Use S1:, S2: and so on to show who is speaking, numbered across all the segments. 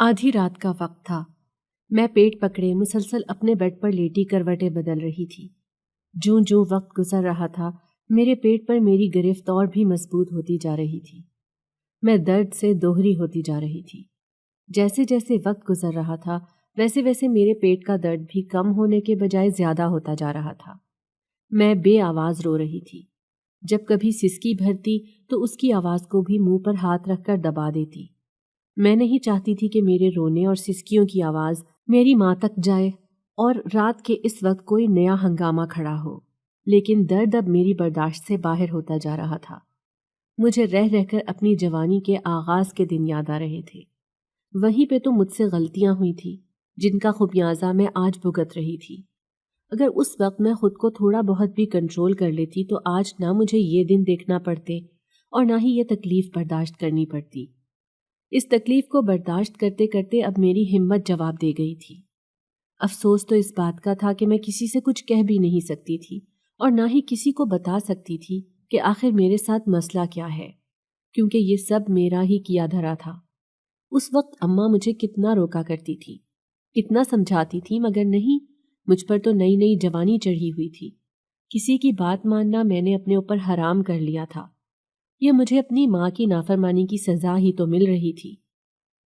S1: آدھی رات کا وقت تھا۔ میں پیٹ پکڑے مسلسل اپنے بیڈ پر لیٹی کروٹیں بدل رہی تھی۔ جوں جوں وقت گزر رہا تھا میرے پیٹ پر میری گرفت اور بھی مضبوط ہوتی جا رہی تھی۔ میں درد سے دوہری ہوتی جا رہی تھی۔ جیسے جیسے وقت گزر رہا تھا ویسے ویسے میرے پیٹ کا درد بھی کم ہونے کے بجائے زیادہ ہوتا جا رہا تھا۔ میں بے آواز رو رہی تھی۔ جب کبھی سسکی بھرتی تو اس کی آواز کو بھی منہ پر ہاتھ رکھ کر دبا دیتی۔ میں نہیں چاہتی تھی کہ میرے رونے اور سسکیوں کی آواز میری ماں تک جائے اور رات کے اس وقت کوئی نیا ہنگامہ کھڑا ہو، لیکن درد اب میری برداشت سے باہر ہوتا جا رہا تھا۔ مجھے رہ رہ کر اپنی جوانی کے آغاز کے دن یاد آ رہے تھے۔ وہیں پہ تو مجھ سے غلطیاں ہوئی تھی جن کا خمیازہ میں آج بھگت رہی تھی۔ اگر اس وقت میں خود کو تھوڑا بہت بھی کنٹرول کر لیتی تو آج نہ مجھے یہ دن دیکھنا پڑتے اور نہ ہی یہ تکلیف برداشت کرنی پڑتی۔ اس تکلیف کو برداشت کرتے کرتے اب میری ہمت جواب دے گئی تھی۔ افسوس تو اس بات کا تھا کہ میں کسی سے کچھ کہہ بھی نہیں سکتی تھی اور نہ ہی کسی کو بتا سکتی تھی کہ آخر میرے ساتھ مسئلہ کیا ہے، کیونکہ یہ سب میرا ہی کیا دھرا تھا۔ اس وقت اماں مجھے کتنا روکا کرتی تھی، کتنا سمجھاتی تھی، مگر نہیں، مجھ پر تو نئی نئی جوانی چڑھی ہوئی تھی۔ کسی کی بات ماننا میں نے اپنے اوپر حرام کر لیا تھا۔ یہ مجھے اپنی ماں کی نافرمانی کی سزا ہی تو مل رہی تھی۔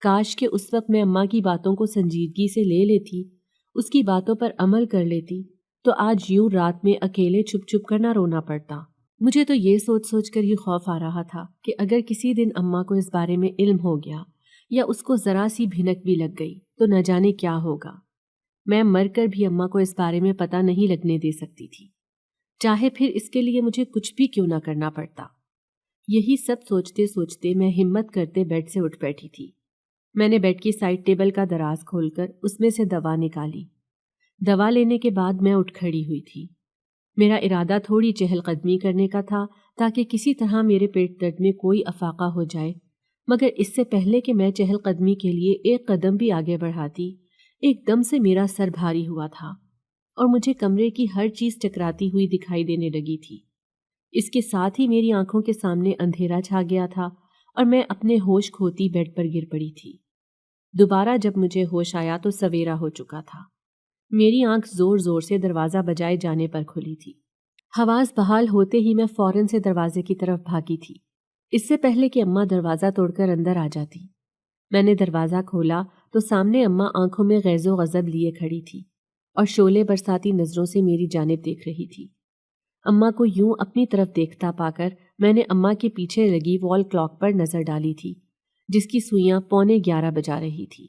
S1: کاش کہ اس وقت میں اماں کی باتوں کو سنجیدگی سے لے لیتی، اس کی باتوں پر عمل کر لیتی، تو آج یوں رات میں اکیلے چھپ چھپ کر نہ رونا پڑتا۔ مجھے تو یہ سوچ سوچ کر ہی خوف آ رہا تھا کہ اگر کسی دن اماں کو اس بارے میں علم ہو گیا یا اس کو ذرا سی بھنک بھی لگ گئی تو نہ جانے کیا ہوگا۔ میں مر کر بھی اماں کو اس بارے میں پتہ نہیں لگنے دے سکتی تھی، چاہے پھر اس کے لیے مجھے کچھ بھی کیوں نہ کرنا پڑتا۔ یہی سب سوچتے سوچتے میں ہمت کرتے بیڈ سے اٹھ بیٹھی تھی۔ میں نے بیڈ کی سائڈ ٹیبل کا دراز کھول کر اس میں سے دوا نکالی۔ دوا لینے کے بعد میں اٹھ کھڑی ہوئی تھی۔ میرا ارادہ تھوڑی چہل قدمی کرنے کا تھا تاکہ کسی طرح میرے پیٹ درد میں کوئی افاقہ ہو جائے، مگر اس سے پہلے کہ میں چہل قدمی کے لیے ایک قدم بھی آگے بڑھاتی، ایک دم سے میرا سر بھاری ہوا تھا اور مجھے کمرے کی ہر چیز ٹکراتی ہوئی دکھائی دینے لگی تھی۔ اس کے ساتھ ہی میری آنکھوں کے سامنے اندھیرا چھا گیا تھا اور میں اپنے ہوش کھوتی بیڈ پر گر پڑی تھی۔ دوبارہ جب مجھے ہوش آیا تو سویرا ہو چکا تھا۔ میری آنکھ زور زور سے دروازہ بجائے جانے پر کھلی تھی۔ حواس بحال ہوتے ہی میں فوراً سے دروازے کی طرف بھاگی تھی، اس سے پہلے کہ اماں دروازہ توڑ کر اندر آ جاتی۔ میں نے دروازہ کھولا تو سامنے اماں آنکھوں میں غیظ و غضب لیے کھڑی تھی اور شعلے برساتی نظروں سے میری جانب دیکھ رہی تھی۔ اماں کو یوں اپنی طرف دیکھتا پا کر میں نے اماں کے پیچھے لگی وال کلاک پر نظر ڈالی تھی، جس کی سوئیاں 11:15 بجا رہی تھی۔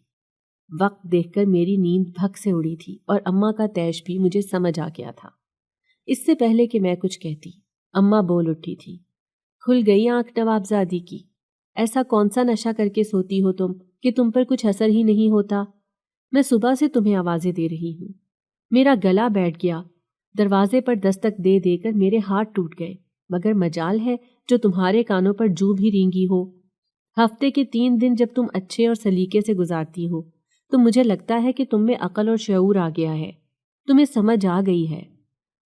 S1: وقت دیکھ کر میری نیند بھگ سے اڑی تھی اور اماں کا تیش بھی مجھے سمجھ آ گیا تھا۔ اس سے پہلے کہ میں کچھ کہتی، اماں بول اٹھی تھی، کھل گئی آنکھ نوابزادی کی، ایسا کون سا نشہ کر کے سوتی ہو تم کہ تم پر کچھ اثر ہی نہیں ہوتا؟ میں صبح سے تمہیں آوازیں دے رہی ہوں۔ میرا گلا بیٹھ گیا، دروازے پر دستک دے دے کر میرے ہاتھ ٹوٹ گئے، مگر مجال ہے جو تمہارے کانوں پر جو بھی رینگی ہو۔ ہفتے کے 3 دن جب تم اچھے اور سلیقے سے گزارتی ہو تو مجھے لگتا ہے کہ تم میں عقل اور شعور آ گیا ہے، تمہیں سمجھ آ گئی ہے،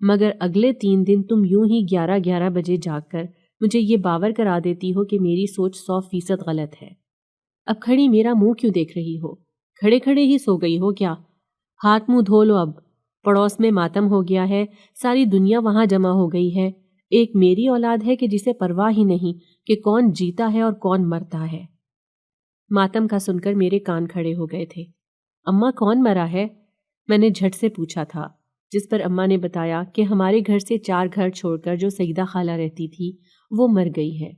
S1: مگر اگلے 3 دن تم یوں ہی 11:11 بجے جاگ کر مجھے یہ باور کرا دیتی ہو کہ میری سوچ 100% غلط ہے۔ اب کھڑی میرا منہ کیوں دیکھ رہی ہو؟ کھڑے کھڑے ہی سو گئی ہو کیا؟ ہاتھ منہ دھو لو اب، پڑوس میں ماتم ہو گیا ہے، ساری دنیا وہاں جمع ہو گئی ہے، ایک میری اولاد ہے کہ جسے پرواہ ہی نہیں کہ کون جیتا ہے اور کون مرتا ہے۔ ماتم کا سن کر میرے کان کھڑے ہو گئے تھے۔ اماں کون مرا ہے؟ میں نے جھٹ سے پوچھا تھا، جس پر اماں نے بتایا کہ ہمارے گھر سے 4 گھر چھوڑ کر جو سیدہ خالہ رہتی تھی وہ مر گئی ہے۔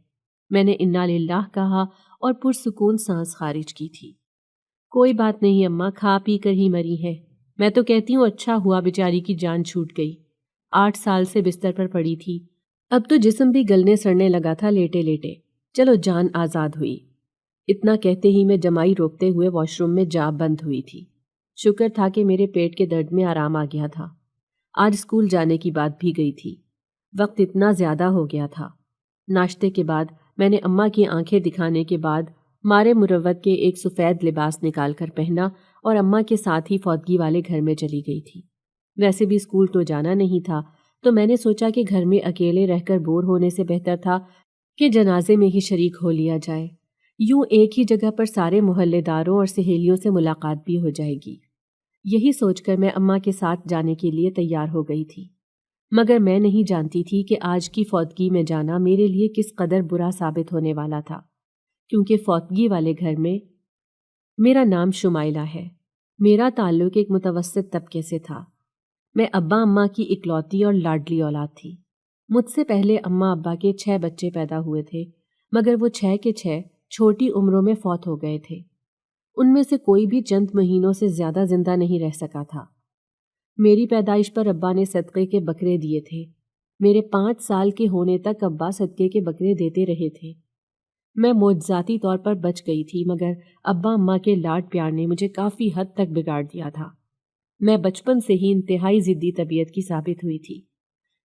S1: میں نے انا للہ کہا اور پرسکون سانس خارج کی تھی۔ کوئی بات نہیں اماں، کھا پی کر ہی مری ہے۔ میں تو کہتی ہوں اچھا ہوا بیچاری کی جان چھوٹ گئی، 8 سال سے بستر پر پڑی تھی، اب تو جسم بھی گلنے سڑنے لگا تھا لیٹے لیٹے، چلو جان آزاد ہوئی۔ اتنا کہتے ہی میں جمائی روکتے ہوئے واش روم میں جا بند ہوئی تھی۔ شکر تھا کہ میرے پیٹ کے درد میں آرام آ گیا تھا۔ آج اسکول جانے کی بات بھی گئی تھی، وقت اتنا زیادہ ہو گیا تھا۔ ناشتے کے بعد میں نے اماں کی آنکھیں دکھانے کے بعد مارے مروت کے ایک سفید لباس نکال کر پہنا اور اماں کے ساتھ ہی فوتگی والے گھر میں چلی گئی تھی۔ ویسے بھی اسکول تو جانا نہیں تھا، تو میں نے سوچا کہ گھر میں اکیلے رہ کر بور ہونے سے بہتر تھا کہ جنازے میں ہی شریک ہو لیا جائے۔ یوں ایک ہی جگہ پر سارے محلے داروں اور سہیلیوں سے ملاقات بھی ہو جائے گی۔ یہی سوچ کر میں اماں کے ساتھ جانے کے لیے تیار ہو گئی تھی، مگر میں نہیں جانتی تھی کہ آج کی فوتگی میں جانا میرے لیے کس قدر برا ثابت ہونے والا تھا، کیونکہ فوتگی والے گھر میں میرا نام شمائلہ ہے۔ میرا تعلق ایک متوسط طبقے سے تھا۔ میں ابا اماں کی اکلوتی اور لاڈلی اولاد تھی۔ مجھ سے پہلے اماں ابا کے 6 بچے پیدا ہوئے تھے، مگر وہ 6 کے 6 چھوٹی عمروں میں فوت ہو گئے تھے۔ ان میں سے کوئی بھی چند مہینوں سے زیادہ زندہ نہیں رہ سکا تھا۔ میری پیدائش پر ابا نے صدقے کے بکرے دیے تھے۔ میرے 5 سال کے ہونے تک ابا صدقے کے بکرے دیتے رہے تھے۔ میں معجزاتی طور پر بچ گئی تھی، مگر ابا اماں کے لاڈ پیار نے مجھے کافی حد تک بگاڑ دیا تھا۔ میں بچپن سے ہی انتہائی ضدی طبیعت کی ثابت ہوئی تھی۔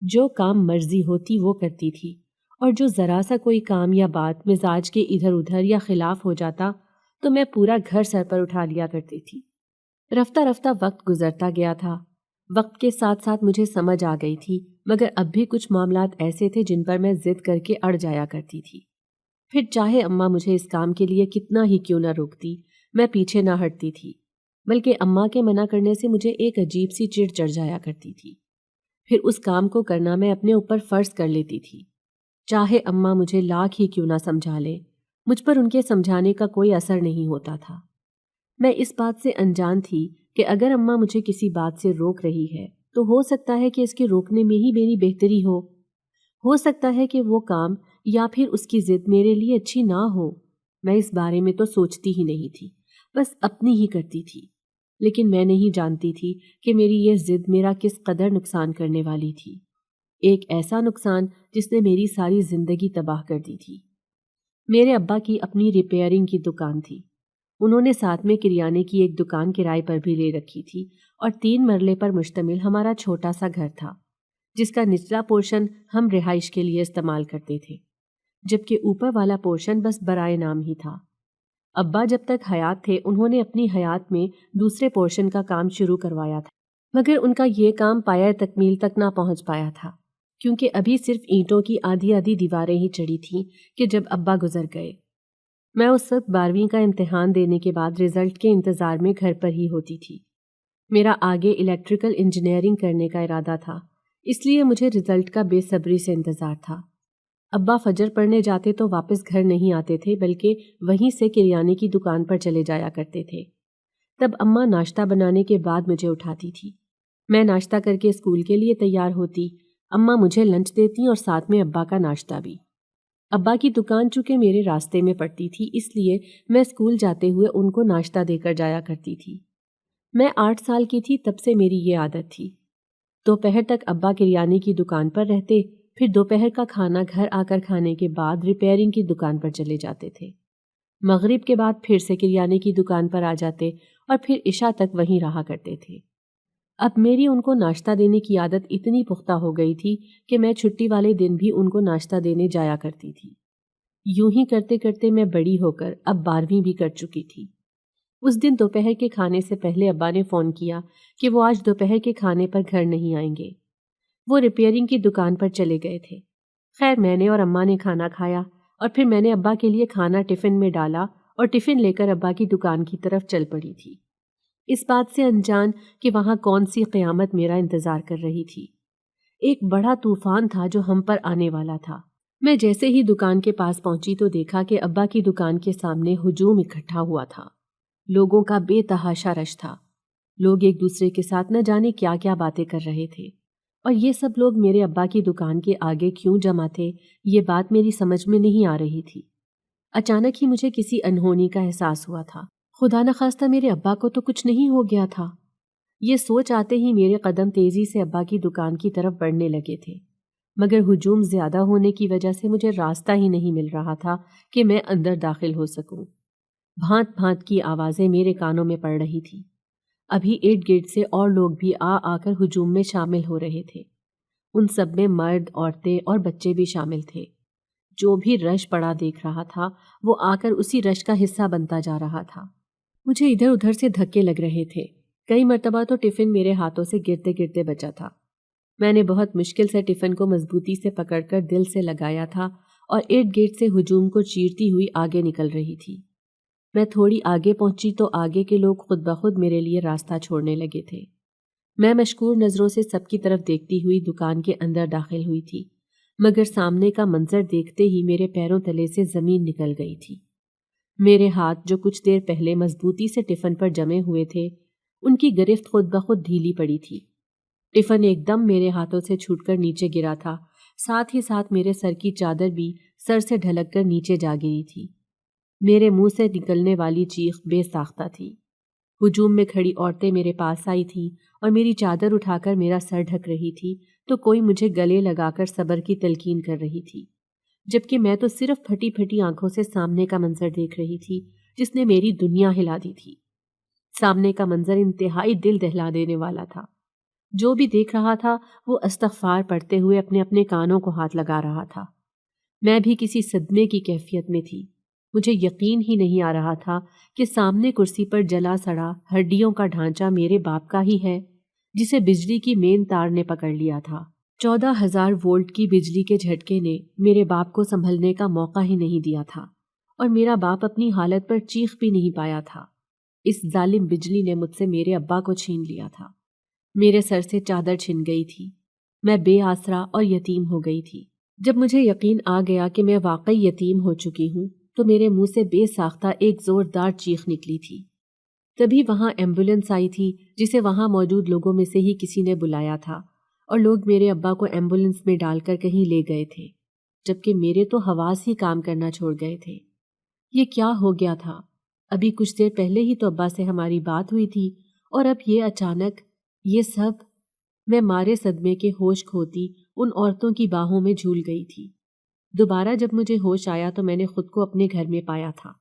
S1: جو کام مرضی ہوتی وہ کرتی تھی، اور جو ذرا سا کوئی کام یا بات مزاج کے ادھر ادھر یا خلاف ہو جاتا تو میں پورا گھر سر پر اٹھا لیا کرتی تھی۔ رفتہ رفتہ وقت گزرتا گیا تھا۔ وقت کے ساتھ ساتھ مجھے سمجھ آ گئی تھی، مگر اب بھی کچھ معاملات ایسے تھے جن پر میں ضد کر کے اڑ جایا کرتی تھی۔ پھر چاہے اماں مجھے اس کام کے لیے کتنا ہی کیوں نہ روکتی، میں پیچھے نہ ہٹتی تھی، بلکہ اماں کے منع کرنے سے مجھے ایک عجیب سی چڑ چڑھ جایا کرتی تھی۔ پھر اس کام کو کرنا میں اپنے اوپر فرض کر لیتی تھی، چاہے اماں مجھے لاکھ ہی کیوں نہ سمجھا لیں، مجھ پر ان کے سمجھانے کا کوئی اثر نہیں ہوتا تھا۔ میں اس بات سے انجان تھی کہ اگر اماں مجھے کسی بات سے روک رہی ہے تو ہو سکتا ہے کہ اس کے روکنے میں ہی میری بہتری ہو سکتا ہے کہ وہ کام یا پھر اس کی ضد میرے لیے اچھی نہ ہو۔ میں اس بارے میں تو سوچتی ہی نہیں تھی، بس اپنی ہی کرتی تھی۔ لیکن میں نہیں جانتی تھی کہ میری یہ ضد میرا کس قدر نقصان کرنے والی تھی، ایک ایسا نقصان جس نے میری ساری زندگی تباہ کر دی تھی۔ میرے ابا کی اپنی ریپیئرنگ کی دکان تھی۔ انہوں نے ساتھ میں کریانے کی ایک دکان کرائے پر بھی لے رکھی تھی، اور 3 مرلے پر مشتمل ہمارا چھوٹا سا گھر تھا، جس کا نچلا پورشن ہم رہائش کے لیے استعمال کرتے تھے، جبکہ اوپر والا پورشن بس برائے نام ہی تھا۔ ابا جب تک حیات تھے انہوں نے اپنی حیات میں دوسرے پورشن کا کام شروع کروایا تھا، مگر ان کا یہ کام پایہ تکمیل تک نہ پہنچ پایا تھا، کیونکہ ابھی صرف اینٹوں کی آدھی آدھی دیواریں ہی چڑھی تھیں کہ جب ابا گزر گئے۔ میں اس وقت 12ویں کا امتحان دینے کے بعد رزلٹ کے انتظار میں گھر پر ہی ہوتی تھی۔ میرا آگے الیکٹریکل انجینئرنگ کرنے کا ارادہ تھا، اس لیے مجھے رزلٹ کا بے صبری سے انتظار تھا۔ ابا فجر پڑھنے جاتے تو واپس گھر نہیں آتے تھے، بلکہ وہیں سے کریانے کی دکان پر چلے جایا کرتے تھے۔ تب اماں ناشتہ بنانے کے بعد مجھے اٹھاتی تھی۔ میں ناشتہ کر کے اسکول کے لیے تیار ہوتی، اماں مجھے لنچ دیتی اور ساتھ میں ابا کا ناشتہ بھی۔ ابا کی دکان چونکہ میرے راستے میں پڑتی تھی، اس لیے میں اسکول جاتے ہوئے ان کو ناشتہ دے کر جایا کرتی تھی۔ میں 8 سال کی تھی تب سے میری یہ عادت تھی۔ دوپہر تک ابا کریانے کی دکان پر رہتے، پھر دوپہر کا کھانا گھر آ کر کھانے کے بعد ریپیئرنگ کی دکان پر چلے جاتے تھے۔ مغرب کے بعد پھر سے کریانے کی دکان پر آ جاتے اور پھر عشاء تک وہیں رہا کرتے تھے۔ اب میری ان کو ناشتہ دینے کی عادت اتنی پختہ ہو گئی تھی کہ میں چھٹی والے دن بھی ان کو ناشتہ دینے جایا کرتی تھی۔ یوں ہی کرتے کرتے میں بڑی ہو کر اب 12ویں بھی کر چکی تھی۔ اس دن دوپہر کے کھانے سے پہلے ابا نے فون کیا کہ وہ آج دوپہر کے کھانے پر گھر نہیں آئیں گے، وہ ریپیئرنگ کی دکان پر چلے گئے تھے۔ خیر میں نے اور اماں نے کھانا کھایا، اور پھر میں نے ابا کے لیے کھانا ٹفن میں ڈالا اور ٹفن لے کر ابا کی دکان کی طرف چل پڑی تھی، اس بات سے انجان کہ وہاں کون سی قیامت میرا انتظار کر رہی تھی۔ ایک بڑا طوفان تھا جو ہم پر آنے والا تھا۔ میں جیسے ہی دکان کے پاس پہنچی تو دیکھا کہ ابا کی دکان کے سامنے ہجوم اکٹھا ہوا تھا۔ لوگوں کا بے تحاشا رش تھا۔ لوگ ایک دوسرے کے ساتھ نہ جانے کیا کیا باتیں کر رہے تھے، اور یہ سب لوگ میرے ابا کی دکان کے آگے کیوں جمع تھے، یہ بات میری سمجھ میں نہیں آ رہی تھی۔ اچانک ہی مجھے کسی انہونی کا احساس ہوا تھا۔ خدا نخواستہ میرے ابا کو تو کچھ نہیں ہو گیا تھا۔ یہ سوچ آتے ہی میرے قدم تیزی سے ابا کی دکان کی طرف بڑھنے لگے تھے، مگر ہجوم زیادہ ہونے کی وجہ سے مجھے راستہ ہی نہیں مل رہا تھا کہ میں اندر داخل ہو سکوں۔ بھانت بھانت کی آوازیں میرے کانوں میں پڑ رہی تھی۔ ابھی ارد گرد سے اور لوگ بھی آ کر ہجوم میں شامل ہو رہے تھے۔ ان سب میں مرد، عورتیں اور بچے بھی شامل تھے۔ جو بھی رش پڑا دیکھ رہا تھا وہ آ کر اسی رش کا حصہ بنتا جا رہا تھا۔ مجھے ادھر ادھر سے دھکے لگ رہے تھے۔ کئی مرتبہ تو ٹفن میرے ہاتھوں سے گرتے گرتے بچا تھا۔ میں نے بہت مشکل سے ٹفن کو مضبوطی سے پکڑ کر دل سے لگایا تھا اور ارد گرد سے ہجوم کو چیرتی ہوئی آگے نکل رہی تھی۔ میں تھوڑی آگے پہنچی تو آگے کے لوگ خود بخود میرے لیے راستہ چھوڑنے لگے تھے۔ میں مشکور نظروں سے سب کی طرف دیکھتی ہوئی دکان کے اندر داخل ہوئی تھی، مگر سامنے کا منظر دیکھتے ہی میرے پیروں تلے سے زمین نکل گئی تھی۔ میرے ہاتھ جو کچھ دیر پہلے مضبوطی سے ٹفن پر جمے ہوئے تھے، ان کی گرفت خود بخود ڈھیلی پڑی تھی۔ ٹفن ایک دم میرے ہاتھوں سے چھوٹ کر نیچے گرا تھا، ساتھ ہی ساتھ میرے سر کی چادر بھی سر سے ڈھلک کر نیچے جا گری تھی۔ میرے منہ سے نکلنے والی چیخ بے ساختہ تھی۔ ہجوم میں کھڑی عورتیں میرے پاس آئی تھیں اور میری چادر اٹھا کر میرا سر ڈھک رہی تھی تو کوئی مجھے گلے لگا کر صبر کی تلقین کر رہی تھی، جبکہ میں تو صرف پھٹی پھٹی آنکھوں سے سامنے کا منظر دیکھ رہی تھی جس نے میری دنیا ہلا دی تھی۔ سامنے کا منظر انتہائی دل دہلا دینے والا تھا۔ جو بھی دیکھ رہا تھا وہ استغفار پڑھتے ہوئے اپنے اپنے کانوں کو ہاتھ لگا رہا تھا۔ میں بھی کسی صدمے کی کیفیت میں تھی۔ مجھے یقین ہی نہیں آ رہا تھا کہ سامنے کرسی پر جلا سڑا ہڈیوں کا ڈھانچہ میرے باپ کا ہی ہے، جسے بجلی کی مین تار نے پکڑ لیا تھا۔ 14,000 وولٹ کی بجلی کے جھٹکے نے میرے باپ کو سنبھلنے کا موقع ہی نہیں دیا تھا، اور میرا باپ اپنی حالت پر چیخ بھی نہیں پایا تھا۔ اس ظالم بجلی نے مجھ سے میرے ابا کو چھین لیا تھا۔ میرے سر سے چادر چھن گئی تھی۔ میں بے آسرا اور یتیم ہو گئی تھی۔ جب مجھے یقین آ گیا کہ میں واقعی یتیم ہو چکی ہوں تو میرے منہ سے بے ساختہ ایک زوردار چیخ نکلی تھی۔ تبھی وہاں ایمبولینس آئی تھی جسے وہاں موجود لوگوں میں سے ہی کسی نے بلایا تھا، اور لوگ میرے ابا کو ایمبولینس میں ڈال کر کہیں لے گئے تھے، جبکہ میرے تو حواس ہی کام کرنا چھوڑ گئے تھے۔ یہ کیا ہو گیا تھا؟ ابھی کچھ دیر پہلے ہی تو ابا سے ہماری بات ہوئی تھی، اور اب یہ اچانک یہ سب۔ میں مارے صدمے کے ہوش کھوتی ان عورتوں کی باہوں میں جھول گئی تھی۔ دوبارہ جب مجھے ہوش آیا تو میں نے خود کو اپنے گھر میں پایا تھا۔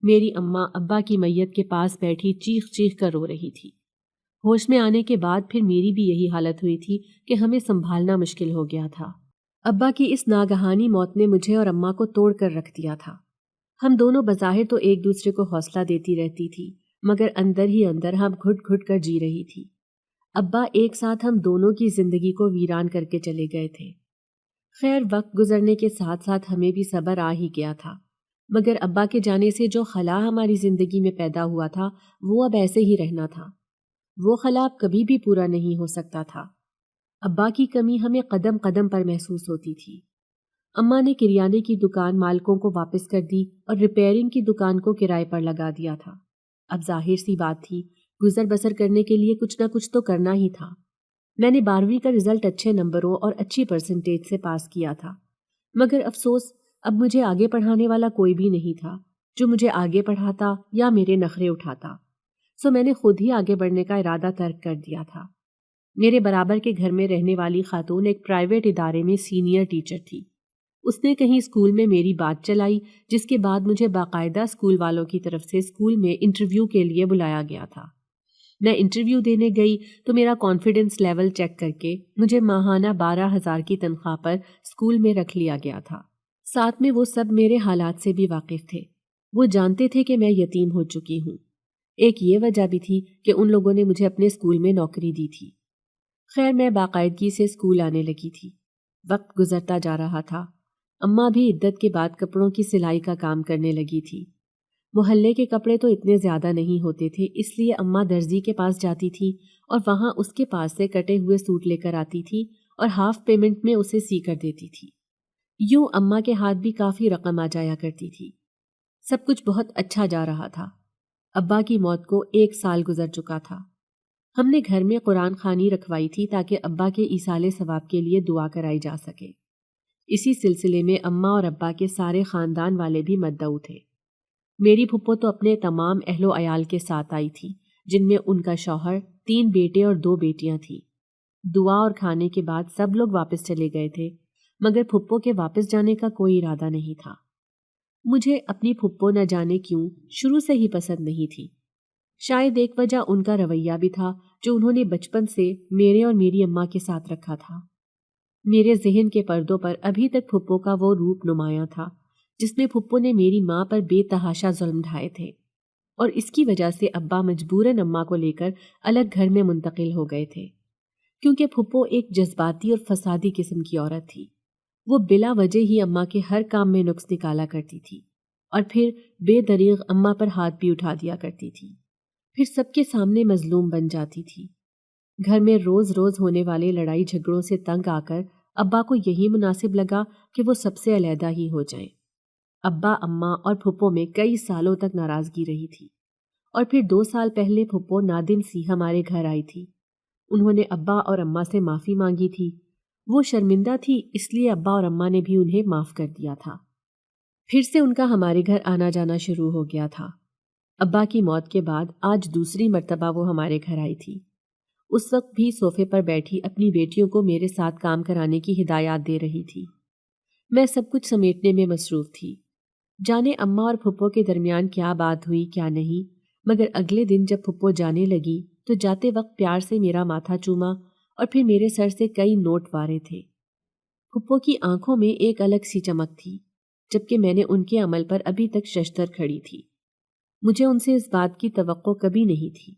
S1: میری اماں ابا کی میت کے پاس بیٹھی چیخ چیخ کر رو رہی تھی۔ ہوش میں آنے کے بعد پھر میری بھی یہی حالت ہوئی تھی کہ ہمیں سنبھالنا مشکل ہو گیا تھا۔ ابا کی اس ناگہانی موت نے مجھے اور اماں کو توڑ کر رکھ دیا تھا۔ ہم دونوں بظاہر تو ایک دوسرے کو حوصلہ دیتی رہتی تھی، مگر اندر ہی اندر ہم گھٹ گھٹ کر جی رہی تھی۔ ابا ایک ساتھ ہم دونوں کی زندگی کو ویران کر کے چلے گئے تھے۔ خیر، وقت گزرنے کے ساتھ ساتھ ہمیں بھی صبر آ ہی گیا تھا، مگر ابا کے جانے سے جو خلا ہماری زندگی میں پیدا ہوا تھا وہ اب ایسے ہی رہنا تھا۔ وہ خلا اب کبھی بھی پورا نہیں ہو سکتا تھا۔ ابا کی کمی ہمیں قدم قدم پر محسوس ہوتی تھی۔ اماں نے کریانے کی دکان مالکوں کو واپس کر دی اور ریپیئرنگ کی دکان کو کرائے پر لگا دیا تھا۔ اب ظاہر سی بات تھی، گزر بسر کرنے کے لیے کچھ نہ کچھ تو کرنا ہی تھا۔ میں نے 12ویں کا رزلٹ اچھے نمبروں اور اچھی پرسنٹیج سے پاس کیا تھا، مگر افسوس اب مجھے آگے پڑھانے والا کوئی بھی نہیں تھا جو مجھے آگے پڑھاتا یا میرے نخرے اٹھاتا، سو میں نے خود ہی آگے بڑھنے کا ارادہ ترک کر دیا تھا۔ میرے برابر کے گھر میں رہنے والی خاتون ایک پرائیویٹ ادارے میں سینئر ٹیچر تھی۔ اس نے کہیں اسکول میں میری بات چلائی، جس کے بعد مجھے باقاعدہ اسکول والوں کی طرف سے اسکول میں انٹرویو کے لیے بلایا گیا تھا۔ میں انٹرویو دینے گئی تو میرا کانفیڈنس لیول چیک کر کے مجھے ماہانہ 12,000 کی تنخواہ پر اسکول میں رکھ لیا گیا تھا۔ ساتھ میں وہ سب میرے حالات سے بھی واقف تھے۔ وہ جانتے تھے کہ میں یتیم ہو چکی ہوں۔ ایک یہ وجہ بھی تھی کہ ان لوگوں نے مجھے اپنے اسکول میں نوکری دی تھی۔ خیر، میں باقاعدگی سے اسکول آنے لگی تھی۔ وقت گزرتا جا رہا تھا۔ اماں بھی عدت کے بعد کپڑوں کی سلائی کا کام کرنے لگی تھی۔ محلے کے کپڑے تو اتنے زیادہ نہیں ہوتے تھے، اس لیے اماں درزی کے پاس جاتی تھی اور وہاں اس کے پاس سے کٹے ہوئے سوٹ لے کر آتی تھی اور ہاف پیمنٹ میں اسے سی کر دیتی تھی۔ یوں اماں کے ہاتھ بھی کافی رقم آ جایا کرتی تھی۔ سب کچھ بہت اچھا جا رہا تھا۔ ابا کی موت کو 1 سال گزر چکا تھا۔ ہم نے گھر میں قرآن خوانی رکھوائی تھی تاکہ ابا کے ایصال ثواب کے لیے دعا کرائی جا سکے۔ اسی سلسلے میں اماں اور ابا کے سارے خاندان والے بھی مدعو تھے۔ میری پھپھو تو اپنے تمام اہل و عیال کے ساتھ آئی تھی، جن میں ان کا شوہر، 3 بیٹے اور 2 بیٹیاں تھیں۔ دعا اور کھانے کے بعد سب لوگ واپس چلے گئے تھے، مگر پھپھو کے واپس جانے کا کوئی ارادہ نہیں تھا۔ مجھے اپنی پھپھو نہ جانے کیوں شروع سے ہی پسند نہیں تھی۔ شاید ایک وجہ ان کا رویہ بھی تھا جو انہوں نے بچپن سے میرے اور میری اماں کے ساتھ رکھا تھا۔ میرے ذہن کے پردوں پر ابھی تک پھپھو کا وہ روپ نمایاں تھا جس میں پھپھو نے میری ماں پر بے تحاشا ظلم ڈھائے تھے، اور اس کی وجہ سے ابا مجبوراً اماں کو لے کر الگ گھر میں منتقل ہو گئے تھے، کیونکہ پھپھو ایک جذباتی اور فسادی قسم کی عورت تھی۔ وہ بلا وجہ ہی اماں کے ہر کام میں نقص نکالا کرتی تھی اور پھر بے دریغ اماں پر ہاتھ بھی اٹھا دیا کرتی تھی، پھر سب کے سامنے مظلوم بن جاتی تھی۔ گھر میں روز روز ہونے والے لڑائی جھگڑوں سے تنگ آ کر ابا کو یہی مناسب لگا کہ وہ سب سے علیحدہ ہی ہو جائیں۔ ابا، اماں اور پھپھو میں کئی سالوں تک ناراضگی رہی تھی، اور پھر 2 سال پہلے پھپھو نادم سی ہمارے گھر آئی تھی۔ انہوں نے ابا اور اماں سے معافی مانگی تھی۔ وہ شرمندہ تھی، اس لیے ابا اور اماں نے بھی انہیں معاف کر دیا تھا۔ پھر سے ان کا ہمارے گھر آنا جانا شروع ہو گیا تھا۔ ابا کی موت کے بعد آج دوسری مرتبہ وہ ہمارے گھر آئی تھی۔ اس وقت بھی صوفے پر بیٹھی اپنی بیٹیوں کو میرے ساتھ کام کرانے کی ہدایات دے رہی تھی۔ میں سب کچھ سمیٹنے میں مصروف تھی۔ جانے اماں اور پھپھو کے درمیان کیا بات ہوئی کیا نہیں، مگر اگلے دن جب پھپھو جانے لگی تو جاتے وقت پیار سے میرا ماتھا چوما اور پھر میرے سر سے کئی نوٹ وارے تھے۔ پھپھو کی آنکھوں میں ایک الگ سی چمک تھی، جبکہ میں نے ان کے عمل پر ابھی تک ششدر کھڑی تھی۔ مجھے ان سے اس بات کی توقع کبھی نہیں تھی۔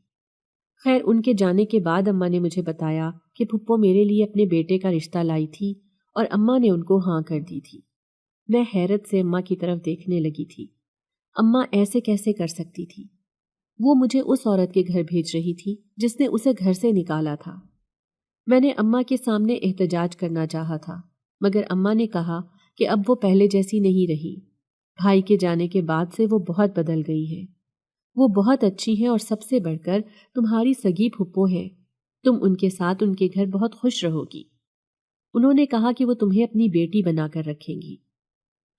S1: خیر، ان کے جانے کے بعد اماں نے مجھے بتایا کہ پھپھو میرے لیے اپنے بیٹے کا رشتہ لائی تھی اور اماں نے ان کو ہاں کر دی تھی۔ میں حیرت سے اماں کی طرف دیکھنے لگی تھی۔ اماں ایسے کیسے کر سکتی تھی؟ وہ مجھے اس عورت کے گھر بھیج رہی تھی جس نے اسے گھر سے نکالا تھا۔ میں نے اماں کے سامنے احتجاج کرنا چاہا تھا، مگر اماں نے کہا کہ اب وہ پہلے جیسی نہیں رہی۔ بھائی کے جانے کے بعد سے وہ بہت بدل گئی ہے۔ وہ بہت اچھی ہیں اور سب سے بڑھ کر تمہاری سگی پھپھو ہیں۔ تم ان کے ساتھ ان کے گھر بہت خوش رہو گی۔ انہوں نے کہا کہ وہ تمہیں اپنی بیٹی بنا کر رکھیں گی۔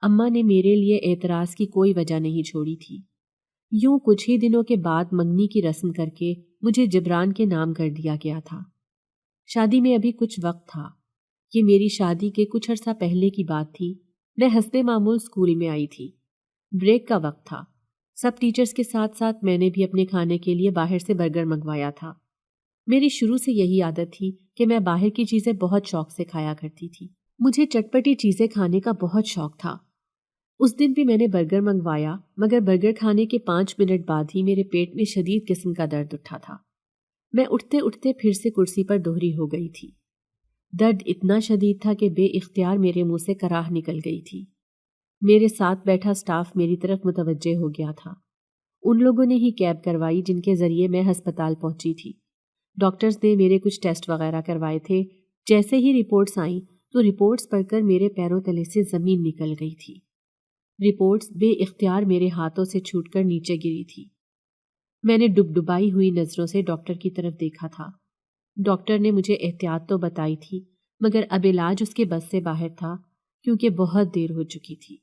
S1: اماں نے میرے لیے اعتراض کی کوئی وجہ نہیں چھوڑی تھی۔ یوں کچھ ہی دنوں کے بعد منگنی کی رسم کر کے مجھے جبران کے نام کر دیا گیا تھا۔ شادی میں ابھی کچھ وقت تھا۔ یہ میری شادی کے کچھ عرصہ پہلے کی بات تھی۔ میں حسب معمول اسکول میں آئی تھی۔ بریک کا وقت تھا۔ سب ٹیچرز کے ساتھ ساتھ میں نے بھی اپنے کھانے کے لیے باہر سے برگر منگوایا تھا۔ میری شروع سے یہی عادت تھی کہ میں باہر کی چیزیں بہت شوق سے کھایا کرتی تھی۔ مجھے چٹپٹی چیزیں کھانے کا بہت شوق تھا۔ اس دن بھی میں نے برگر منگوایا، مگر برگر کھانے کے 5 منٹ بعد ہی میرے پیٹ میں شدید قسم کا درد اٹھا تھا۔ میں اٹھتے اٹھتے پھر سے کرسی پر دوہری ہو گئی تھی۔ درد اتنا شدید تھا کہ بے اختیار میرے منہ سے کراہ نکل گئی تھی۔ میرے ساتھ بیٹھا سٹاف میری طرف متوجہ ہو گیا تھا۔ ان لوگوں نے ہی کیب کروائی جن کے ذریعے میں ہسپتال پہنچی تھی۔ ڈاکٹرز نے میرے کچھ ٹیسٹ وغیرہ کروائے تھے۔ جیسے ہی رپورٹس آئیں تو رپورٹس پڑھ کر میرے پیروں تلے سے زمین نکل گئی تھی۔ رپورٹس بے اختیار میرے ہاتھوں سے چھوٹ کر نیچے گری تھی۔ میں نے ڈبڈبائی ہوئی نظروں سے ڈاکٹر کی طرف دیکھا تھا۔ ڈاکٹر نے مجھے احتیاط تو بتائی تھی، مگر اب علاج اس کے بس سے باہر تھا، کیونکہ بہت دیر ہو چکی تھی۔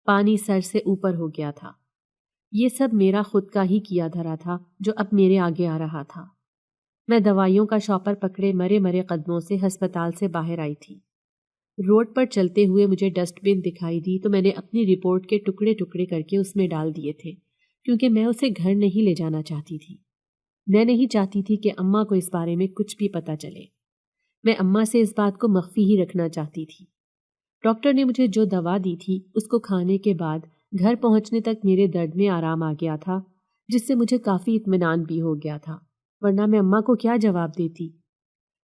S1: پانی سر سے اوپر ہو گیا تھا۔ یہ سب میرا خود کا ہی کیا دھرا تھا جو اب میرے آگے آ رہا تھا۔ میں دوائیوں کا شاپر پکڑے مرے مرے قدموں سے ہسپتال سے باہر آئی تھی۔ روڈ پر چلتے ہوئے مجھے ڈسٹ بن دکھائی دی تو میں نے اپنی رپورٹ کے ٹکڑے ٹکڑے کر کے اس میں ڈال دیے تھے، کیونکہ میں اسے گھر نہیں لے جانا چاہتی تھی۔ میں نہیں چاہتی تھی کہ اماں کو اس بارے میں کچھ بھی پتہ چلے۔ میں اماں سے اس بات کو مخفی ہی رکھنا چاہتی تھی۔ ڈاکٹر نے مجھے جو دوا دی تھی اس کو کھانے کے بعد گھر پہنچنے تک میرے درد میں آرام آ گیا تھا، جس سے مجھے کافی اطمینان بھی ہو گیا تھا، ورنہ میں اماں کو کیا جواب دیتی۔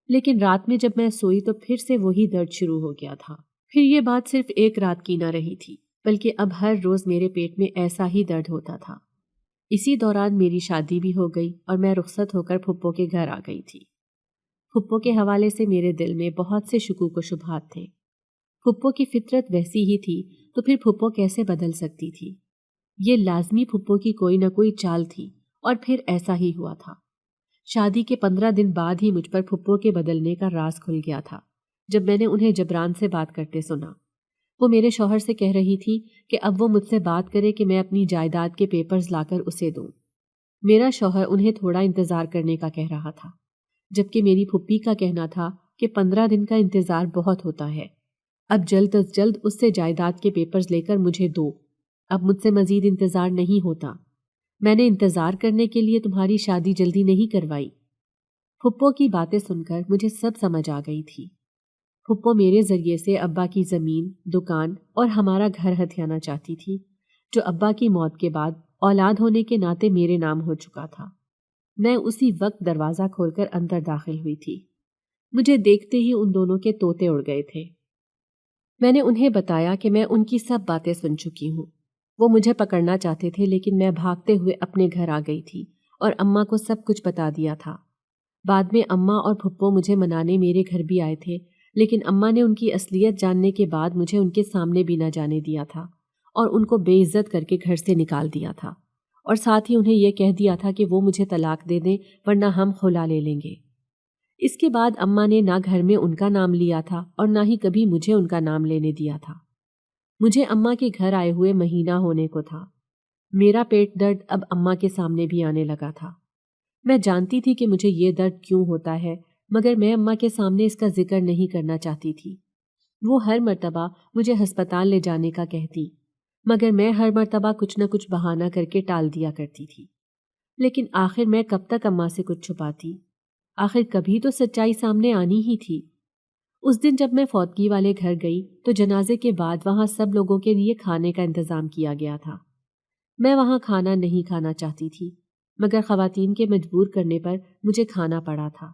S1: لیکن رات میں جب میں سوئی تو پھر سے وہی درد شروع ہو گیا تھا۔ پھر یہ بات صرف ایک رات کی نہ رہی تھی، بلکہ اب ہر روز میرے پیٹ میں ایسا ہی درد ہوتا تھا۔ اسی دوران میری شادی بھی ہو گئی اور میں رخصت ہو کر پھپھو کے گھر آ گئی تھی۔ پھپھو کے حوالے سے میرے دل میں بہت سے شکوک و شبہات تھے۔ پھپھو کی فطرت ویسی ہی تھی تو پھر پھپھو کیسے بدل سکتی تھی؟ یہ لازمی پھپھو کی کوئی نہ کوئی چال تھی، اور پھر ایسا ہی ہوا تھا۔ شادی کے 15 دن بعد ہی مجھ پر پھپھو کے بدلنے کا راز کھل گیا تھا، جب میں نے انہیں جبران سے بات کرتے سنا۔ وہ میرے شوہر سے کہہ رہی تھی کہ اب وہ مجھ سے بات کرے کہ میں اپنی جائیداد کے پیپرز لا کر اسے دوں۔ میرا شوہر انہیں تھوڑا انتظار کرنے کا کہہ رہا تھا، جبکہ میری پھپھی کا کہنا تھا کہ 15 دن کا انتظار بہت ہوتا ہے۔ اب جلد از جلد اس سے جائیداد کے پیپرز لے کر مجھے دو۔ اب مجھ سے مزید انتظار نہیں ہوتا۔ میں نے انتظار کرنے کے لیے تمہاری شادی جلدی نہیں کروائی۔ پھپھو کی باتیں سن کر مجھے سب سمجھ آ گئی تھی۔ پھپھو میرے ذریعے سے ابا کی زمین، دکان اور ہمارا گھر ہتھیانا چاہتی تھی، جو ابا کی موت کے بعد اولاد ہونے کے ناطے میرے نام ہو چکا تھا۔ میں اسی وقت دروازہ کھول کر اندر داخل ہوئی تھی۔ مجھے دیکھتے ہی ان دونوں کے طوطے اڑ گئے تھے۔ میں نے انہیں بتایا کہ میں ان کی سب باتیں سن چکی ہوں۔ وہ مجھے پکڑنا چاہتے تھے لیکن میں بھاگتے ہوئے اپنے گھر آ گئی تھی اور اماں کو سب کچھ بتا دیا تھا۔ بعد میں اماں اور پھپھو مجھے منانے میرے گھر بھی آئے تھے، لیکن اماں نے ان کی اصلیت جاننے کے بعد مجھے ان کے سامنے بھی نہ جانے دیا تھا اور ان کو بے عزت کر کے گھر سے نکال دیا تھا، اور ساتھ ہی انہیں یہ کہہ دیا تھا کہ وہ مجھے طلاق دے دیں ورنہ ہم خلا لے لیں گے۔ اس کے بعد اماں نے نہ گھر میں ان کا نام لیا تھا اور نہ ہی کبھی مجھے ان کا نام لینے دیا تھا۔ مجھے اماں کے گھر آئے ہوئے مہینہ ہونے کو تھا۔ میرا پیٹ درد اب اماں کے سامنے بھی آنے لگا تھا۔ میں جانتی تھی کہ مجھے یہ درد کیوں ہوتا ہے، مگر میں اماں کے سامنے اس کا ذکر نہیں کرنا چاہتی تھی۔ وہ ہر مرتبہ مجھے ہسپتال لے جانے کا کہتی، مگر میں ہر مرتبہ کچھ نہ کچھ بہانہ کر کے ٹال دیا کرتی تھی۔ لیکن آخر میں کب تک اماں سے کچھ چھپاتی؟ آخر کبھی تو سچائی سامنے آنی ہی تھی۔ اس دن جب میں فوتگی والے گھر گئی تو جنازے کے بعد وہاں سب لوگوں کے لیے کھانے کا انتظام کیا گیا تھا۔ میں وہاں کھانا نہیں کھانا چاہتی تھی، مگر خواتین کے مجبور کرنے پر مجھے کھانا پڑا تھا۔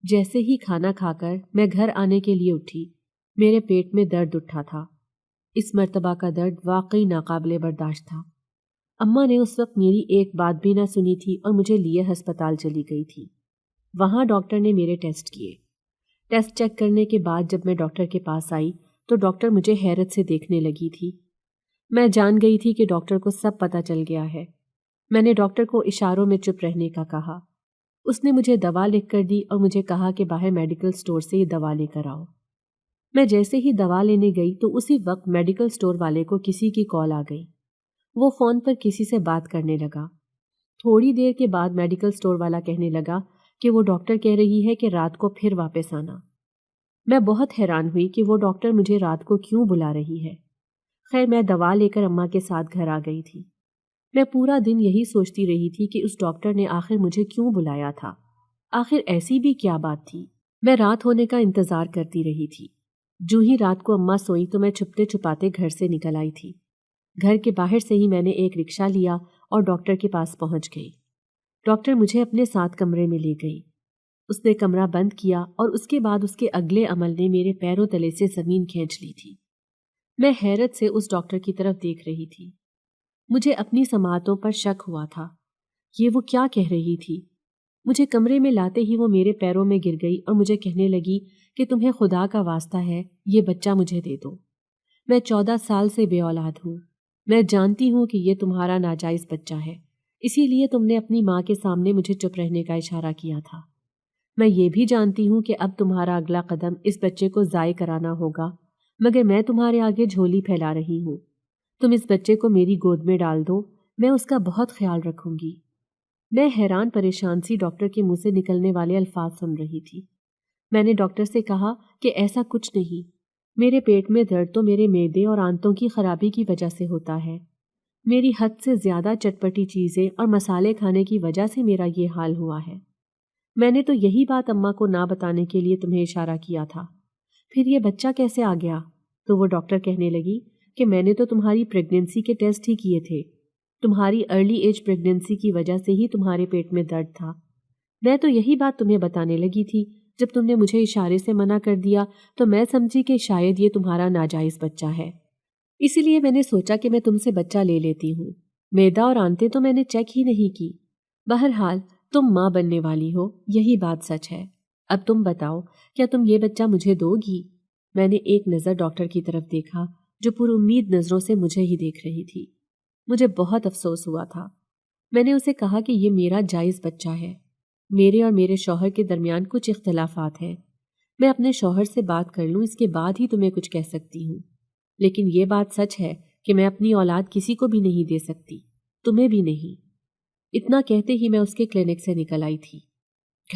S1: جیسے ہی کھانا کھا کر میں گھر آنے کے لیے اٹھی، میرے پیٹ میں درد اٹھا تھا۔ اس مرتبہ کا درد واقعی ناقابل برداشت تھا۔ اماں نے اس وقت میری ایک بات بھی نہ سنی تھی اور مجھے لیے ہسپتال چلی گئی تھی۔ وہاں ڈاکٹر نے میرے ٹیسٹ کیے۔ ٹیسٹ چیک کرنے کے بعد جب میں ڈاکٹر کے پاس آئی تو ڈاکٹر مجھے حیرت سے دیکھنے لگی تھی۔ میں جان گئی تھی کہ ڈاکٹر کو سب پتہ چل گیا ہے۔ میں نے ڈاکٹر کو اشاروں میں چپ رہنے کا کہا۔ اس نے مجھے دوا لکھ کر دی اور مجھے کہا کہ باہر میڈیکل سٹور سے یہ دوا لے کر آؤ۔ میں جیسے ہی دوا لینے گئی تو اسی وقت میڈیکل سٹور والے کو کسی کی کال آ گئی۔ وہ فون پر کسی سے بات کرنے لگا۔ تھوڑی دیر کے بعد میڈیکل سٹور والا کہنے لگا کہ وہ ڈاکٹر کہہ رہی ہے کہ رات کو پھر واپس آنا۔ میں بہت حیران ہوئی کہ وہ ڈاکٹر مجھے رات کو کیوں بلا رہی ہے۔ خیر میں دوا لے کر اماں کے ساتھ گھر آ گئی تھی۔ میں پورا دن یہی سوچتی رہی تھی کہ اس ڈاکٹر نے آخر مجھے کیوں بلایا تھا، آخر ایسی بھی کیا بات تھی۔ میں رات ہونے کا انتظار کرتی رہی تھی۔ جو ہی رات کو اماں سوئی تو میں چھپتے چھپاتے گھر سے نکل آئی تھی۔ گھر کے باہر سے ہی میں نے ایک رکشہ لیا اور ڈاکٹر کے پاس پہنچ گئی۔ ڈاکٹر مجھے اپنے ساتھ کمرے میں لے گئی۔ اس نے کمرہ بند کیا اور اس کے بعد اس کے اگلے عمل نے میرے پیروں تلے سے زمین کھینچ لی تھی۔ میں حیرت سے اس ڈاکٹر کی طرف دیکھ رہی تھی۔ مجھے اپنی سماعتوں پر شک ہوا تھا۔ یہ وہ کیا کہہ رہی تھی؟ مجھے کمرے میں لاتے ہی وہ میرے پیروں میں گر گئی اور مجھے کہنے لگی کہ تمہیں خدا کا واسطہ ہے یہ بچہ مجھے دے دو۔ میں 14 سال سے بے اولاد ہوں۔ میں جانتی ہوں کہ یہ تمہارا ناجائز بچہ ہے، اسی لیے تم نے اپنی ماں کے سامنے مجھے چپ رہنے کا اشارہ کیا تھا۔ میں یہ بھی جانتی ہوں کہ اب تمہارا اگلا قدم اس بچے کو ضائع کرانا ہوگا، مگر میں تمہارے آگے جھولی پھیلا رہی ہوں۔ تم اس بچے کو میری گود میں ڈال دو، میں اس کا بہت خیال رکھوں گی۔ میں حیران پریشان سی ڈاکٹر کے منہ سے نکلنے والے الفاظ سن رہی تھی۔ میں نے ڈاکٹر سے کہا کہ ایسا کچھ نہیں، میرے پیٹ میں درد تو میرے معدے اور آنتوں کی خرابی کی وجہ سے ہوتا ہے۔ میری حد سے زیادہ چٹپٹی چیزیں اور مسالے کھانے کی وجہ سے میرا یہ حال ہوا ہے۔ میں نے تو یہی بات اماں کو نہ بتانے کے لیے تمہیں اشارہ کیا تھا۔ پھر یہ بچہ کیسے آ گیا؟ تو وہ ڈاکٹر کہنے لگی کہ میں نے تو تمہاری پریگننسی کے ٹیسٹ ہی کیے تھے۔ تمہاری ارلی ایج پریگننسی کی وجہ سے ہی تمہارے پیٹ میں درد تھا۔ میں تو یہی بات تمہیں بتانے لگی تھی۔ جب تم نے مجھے اشارے سے منع کر دیا تو میں سمجھی کہ شاید یہ تمہارا ناجائز بچہ ہے، اسی لیے میں نے سوچا کہ میں تم سے بچہ لے لیتی ہوں۔ معدہ اور آنتیں تو میں نے چیک ہی نہیں کی۔ بہرحال تم ماں بننے والی ہو، یہی بات سچ ہے۔ اب تم بتاؤ، کیا تم یہ بچہ مجھے دو گی؟ میں نے ایک نظر ڈاکٹر کی طرف دیکھا جو پر امید نظروں سے مجھے ہی دیکھ رہی تھی۔ مجھے بہت افسوس ہوا تھا۔ میں نے اسے کہا کہ یہ میرا جائز بچہ ہے۔ میرے اور میرے شوہر کے درمیان کچھ اختلافات ہیں۔ میں اپنے شوہر سے بات کر لوں، اس کے بعد ہی تمہیں کچھ کہہ سکتی ہوں۔ لیکن یہ بات سچ ہے کہ میں اپنی اولاد کسی کو بھی نہیں دے سکتی، تمہیں بھی نہیں۔ اتنا کہتے ہی میں اس کے کلینک سے نکل آئی تھی۔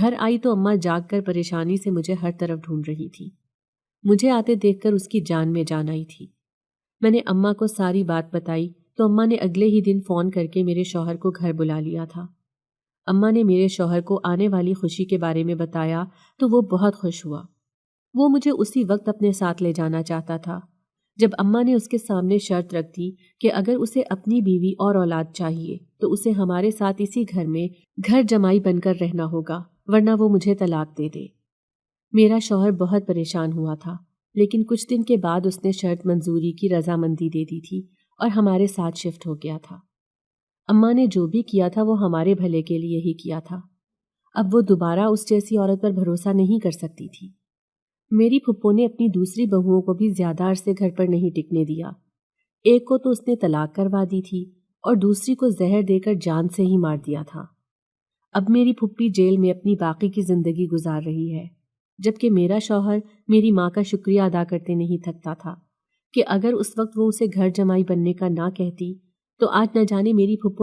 S1: گھر آئی تو اماں جاگ کر پریشانی سے مجھے ہر طرف ڈھونڈ رہی تھی۔ مجھے آتے دیکھ کر اس کی جان میں جان آئی تھی۔ میں نے اماں کو ساری بات بتائی تو اماں نے اگلے ہی دن فون کر کے میرے شوہر کو گھر بلا لیا تھا۔ اماں نے میرے شوہر کو آنے والی خوشی کے بارے میں بتایا تو وہ بہت خوش ہوا۔ وہ مجھے اسی وقت اپنے ساتھ لے جانا چاہتا تھا۔ جب اماں نے اس کے سامنے شرط رکھ دی کہ اگر اسے اپنی بیوی اور اولاد چاہیے تو اسے ہمارے ساتھ اسی گھر میں گھر جمائی بن کر رہنا ہوگا، ورنہ وہ مجھے طلاق دے دے۔ میرا شوہر بہت پریشان ہوا تھا۔ لیکن کچھ دن کے بعد اس نے شرط منظوری کی رضامندی دے دی تھی اور ہمارے ساتھ شفٹ ہو گیا تھا۔ اماں نے جو بھی کیا تھا وہ ہمارے بھلے کے لیے ہی کیا تھا۔ اب وہ دوبارہ اس جیسی عورت پر بھروسہ نہیں کر سکتی تھی۔ میری پھپھو نے اپنی دوسری بہوؤں کو بھی زیادہ عرصے گھر پر نہیں ٹکنے دیا۔ ایک کو تو اس نے طلاق کروا دی تھی اور دوسری کو زہر دے کر جان سے ہی مار دیا تھا۔ اب میری پھپھی جیل میں اپنی باقی کی زندگی گزار رہی ہے، جبکہ میرا شوہر میری ماں کا شکریہ ادا کرتے نہیں تھکتا تھا کہ اگر اس وقت وہ اسے گھر جمائی بننے کا نہ کہتی تو آج نہ جانے میری پھپھو